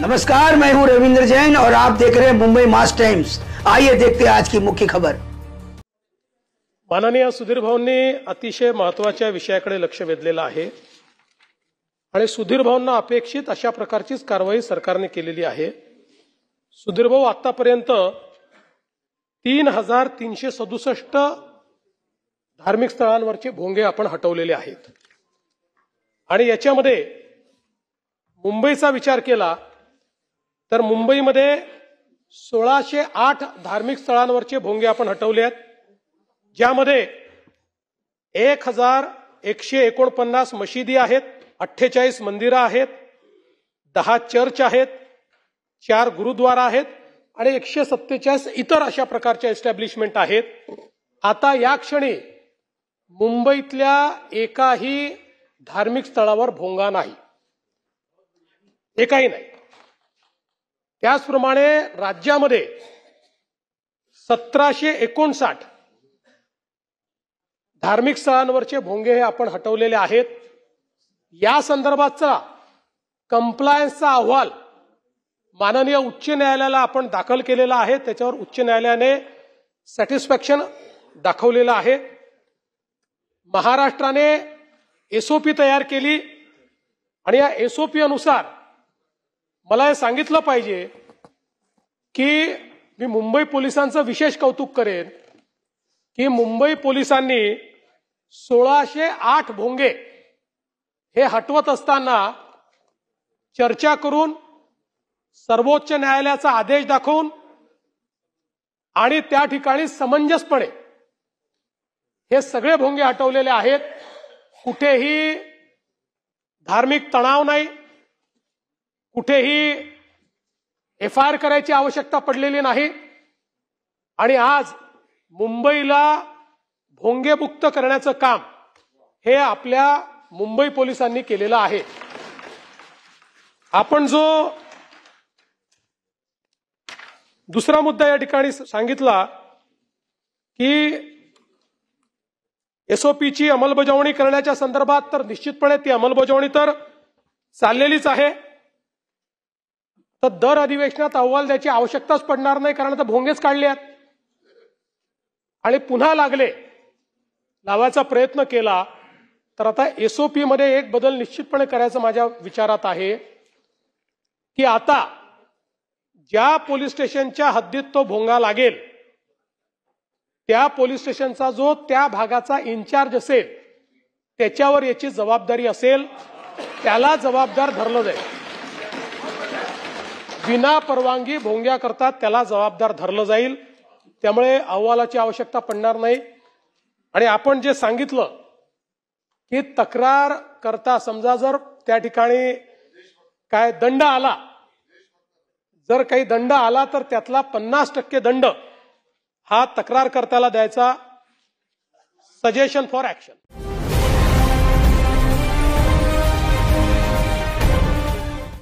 नमस्कार, मैं हूं रविंद्र जैन और आप देख रहे हैं मुंबई मास टाइम्स। आइए देखते हैं आज की मुख्य खबर। माननीय सुधीर भाऊंनी अतिशय महत्त्वाच्या विषयाकडे लक्ष वेधलेलं आहे आणि सुधीर भाऊंना अपेक्षित अशा प्रकारचीच कारवाई सरकारने केलेली आहे। सुधीर भाऊ आतापर्यंत 3367 धार्मिक स्थळांवरचे भोंगे आपण हटवलेले आहेत आणि याच्यामध्ये मुंबईचा विचार केला तर मुंबईमध्ये 1608 धार्मिक स्थळांवरचे भोंगे आपण हटवले आहेत, ज्यामध्ये 1149 मशिदी आहेत, 48 मंदिरं आहेत, 10 चर्च आहेत, 4 गुरुद्वारा आहेत आणि 147 इतर अशा प्रकारच्या एस्टॅब्लिशमेंट आहेत। आता या क्षणी मुंबईतल्या एकाही धार्मिक स्थळावर भोंगा नाही, एकही नाही। त्याचप्रमाणे राज्यामध्ये 1759 धार्मिक स्थळांवरचे भोंगे हे आपण हटवलेले आहेत। या संदर्भातचा कंप्लायन्सचा अहवाल माननीय उच्च न्यायालयाला आपण दाखल केलेला आहे। त्याच्यावर उच्च न्यायालयाने सॅटिस्फॅक्शन दाखवलेलं आहे। महाराष्ट्राने एसओपी तयार केली आणि या एसओपी अनुसार मला हे सांगितलं पाहिजे की मी मुंबई पोलिसांचं विशेष कौतुक करेन की मुंबई पोलिसांनी 1608 भोंगे हे हटवत असताना चर्चा करून, सर्वोच्च न्यायालयाचा आदेश दाखवून आणि त्या ठिकाणी समंजसपणे हे सगळे भोंगे हटवलेले आहेत। कुठेही धार्मिक तणाव नाही, कुठेही एफआयआर करायची आवश्यकता पडलेली नाही आणि आज मुंबईला भोंगेमुक्त करण्याचं काम हे आपल्या मुंबई पोलिसांनी केलेलं आहे। आपण जो दुसरा मुद्दा या ठिकाणी सांगितला की एसओपीची अंमलबजावणी करण्याच्या संदर्भात, तर निश्चितपणे ती अंमलबजावणी तर चाललेलीच आहे। तर दर अधिवेशनात अहवाल द्यायची आवश्यकताच पडणार नाही, कारण आता भोंगेच काढले आहेत आणि पुन्हा लावायचा प्रयत्न केला तर आता एसओपी मध्ये एक बदल निश्चितपणे करायचा माझ्या विचारात आहे की आता ज्या पोलीस स्टेशनच्या हद्दीत तो भोंगा लागेल त्या पोलीस स्टेशनचा जो त्या भागाचा इन्चार्ज असेल त्याच्यावर याची जबाबदारी असेल, त्याला जबाबदार धरलं जाईल। विना परवानगी भोंग्या करतात त्याला जबाबदार धरलं जाईल। त्यामुळे अहवालाची आवश्यकता पडणार नाही। आणि आपण जे सांगितलं की तक्रार करता समजा जर त्या ठिकाणी काय दंड आला, जर काही दंड आला तर त्यातला 50% दंड हा तक्रारकर्त्याला द्यायचा, सजेशन फॉर ऍक्शन।